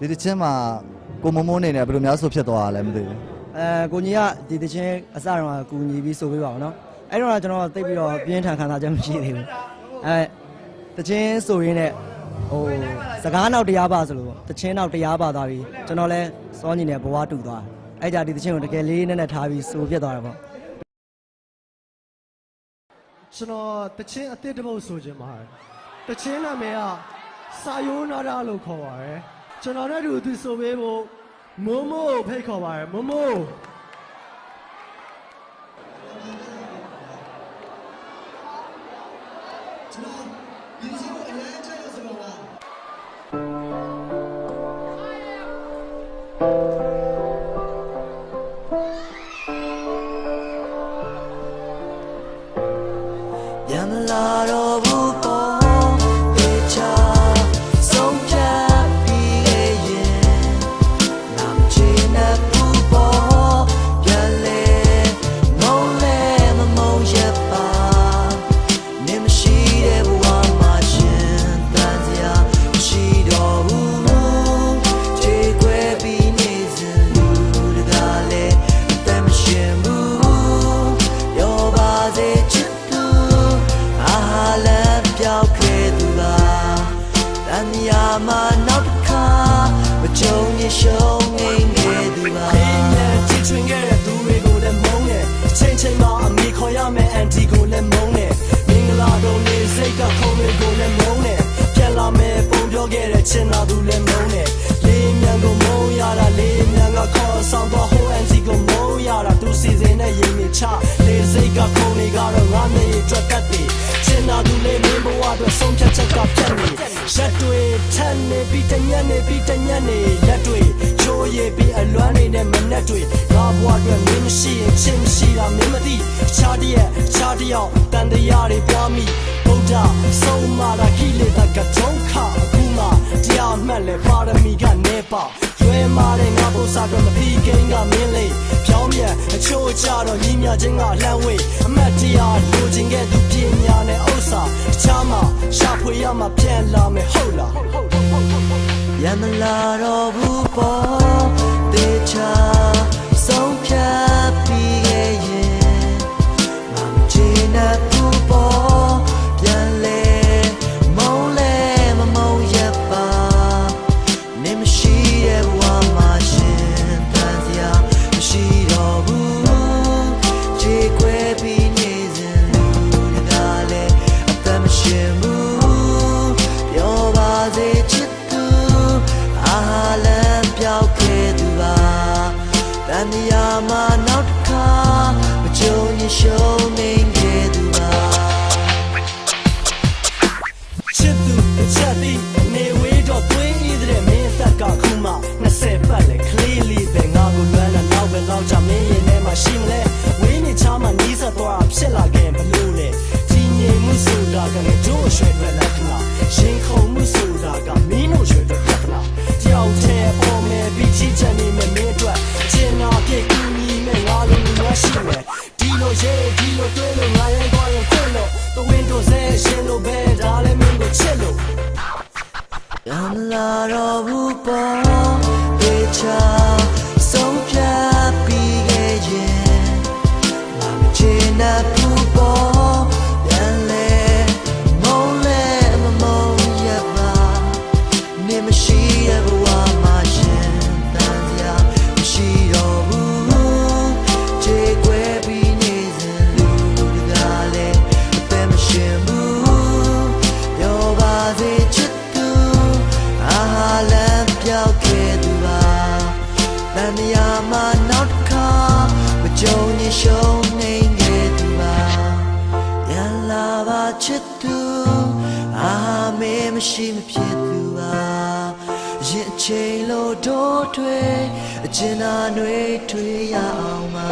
ဒီတချင်းမှာကိုမမိုးနေနဲ့ဘယ်လိုများဆိုဖြစ်သွားတာလဲမသိဘူးကိုကြီးကဒီတချင်းအစတော့ကူညီပြီးဆိုပေးပါအောင်နော်အဲ့တော့ကျွန်တော်သိပြီးတော့ပြင်းထန်ခံစားချက်မရှိသေးဘူးတချင်းဆိုရင်းနဲ့စကားနောက်တရားပါဆိုလို့တချင်းနောက်တရားပါသွားပြီးကျွန်တော်လဲစောညီနဲ့ဘဝတူသွားအဲ့ကြဒီတချင်းကိုတကယ်လေးနဲ့ထားပြီးဆိုပြတ်သွားတာပေါ့ကျွန်တော်တချင်းအစ်စ်တစ်ပုတ်ဆိုခြင်းပါတယ်တချင်းနာမည်ကစာယိုးနာတာလို့ခေါ်ပါတယ်ကျွန်တော်နဲ့သူဆိုပေးဖို့မိုးမိုးဖိတ်ခေါ်ပါတယ်မိုးမိုးပြန်လာတော့ဘူးပေါ့ပေချာဆုံးဖြတ်ပြီးရင်နာမချင်တဲ့ဘူးပေါ့ပြန်လေမုန်းလဲမမုန်းရပါနေမရှိတဲ့ဘဝမှာရှင်တန်စရာမရှိတော့ဘူးခြေခွဲပြီးနေစဉ်လူတကားလဲအသက်မရှင်ဘူးရောပါစေချစ်ပြောက်ခဲ့သူပါတန်မြာမှာနောက်တစ်ခါမကြုံရရှုံးနေခဲ့သူပါခင်းနဲ့ချစ်ချင်ခဲ့တဲ့သူတွေကိုလည်းမုန်းတယ်ချိန်ချိန်မှာအမိခေါ်ရမယ်အန်တီကိုလည်းမုန်းတယ်မင်္ဂလာတော်နေစိတ်ကခုံတွေကိုလည်းမုန်းတယ်ပြန်လာမယ်ပုံပြောခဲ့တဲ့ချင်သာသူလည်းမုန်းတယ်လေးမြန်ကိုမုန်းရတာလေးမြန်ကခေါ်ဆောင်တော့ဟိုအန်တီကိုမုန်းရတာသူစီစဉ်တဲ့ရင်မြချလေးစိတ်ကခုံတွေကတော့ငါမျက်ရည်ထွက်တတ်တယ်ချင်သာသူလေးမင်းဘဝအတွက်ဆုံးဖြတ်ချက်ကပြတ်နေရက်တွေထန်နေပြီးတညက်နေပြီးတညက်နေလက်တွေချိုးရည်ပြီးအလွမ်းနေနဲ့မနဲ့တွေငါဘဝအတွက်မင်းမရှိရင်ချင်မရှိတာမင်းမသိခြားတရက်ခြားတယောက်တန်တရားတွေပြားမိဗုဒ္ဓဆုံးမတာခိလေတကဒုက္ခအခုမှတရားမှတ်လဲပါရမီကနေပါရွယ်မာတဲ့ငါဘုရားတော့မဖီးကိန်းကမင်းလေးဖြောင်းပြန်အချို့ကြတော့ညီမြချင်းကလှမ်းဝေးအမတ်တရားလိုချင်ခဲ့သူပညာနဲ့ဥစ္စာတခြားမှာရှာဖွေရမှာပြန်လာမယ်ဟုတ်လားရမလာတော့ဘူးပေါ့တေချာဆုံးဖြတ်ပြီးရဲ့မမချင်တဲ့ဘူးပေါ့ပြန်လေမုန်းလဲမမုန်းရပါနေမရှိတဲ့ဘဝမှာရှင်တန်စရာမရှိတော့ဘူးခြေခွဲပြီးနေစဉ်လူတကားလဲအသက်မရှင်ဘူးပြောပါစေချစ်သူအားလမ်းပြောက်ခဲ့သူပါတန်မြာမှာနောက်တစ်ခါမကြုံရင်ရှုံးနေခဲ့သူပါချစ်သူချက်သည်နေဝေးတော့သွေးဤတဲ့မင်းအသက်ကခုမှ20ပတ်လဲကလေးလေးပဲငါကိုလွမ်းလာနောက်ပဲလောက်ချမင်းရင်ထဲမှာရှိမလဲဝေးနေချာမှနီးစပ်သွားဖြစ်လာခဲ့ဘလို့လဲဒီငြိမ်မှုဆိုတာကလည်းတို့ရွှေတွေလက်ခဏရင်ခုန်မှုဆိုတာကမင်းတို့ရွှေတွေလက်ခဏကြောက်တဲ့ပေါ်မဲ့ပြီးချစ်ချင်နေမယ်မင်းအတွက်ကျင်နာပြေကူညီမဲ့ငါလိုလူမရှိမယ်ဒီလိုရဲ့ဒီလိုတွေ့လို့ငါရဲ့ဘောရင်ခွင့်လို့ The windows ရဲ့ရှင်လို့ပဲဒါလည်းမင်းကိုချစ်လို့ရမလာတော့ဘူးပေါ့ပေချာဆုံးဖြတ်ပြီးရဲ့မမချင်တဲ့ဘူးပေါ့ပြန်လေမုန်းလဲမမုန်းရပါနေမရှိတဲ့ဘဝမှာရှင်တန်စရာမရှိတော့ဘူးခြေခွဲပြီးနေစဉ်လူတကားလဲအသက်မရှင်ဘူးပြောပါစေချစ်သူအားလမ်းပြောက်ခဲ့သူပါတန်မြာမှာနောက်တစ်ခါမကြုံရင်ရှုံးနေခဲ့သူပါရလာပါချစ်သူအားမေးမရှိမဖြစ်သူပါရင်အချိန်လို့တို့ထွေအကျဉ်းသာတွေထွေရအောင်ပါ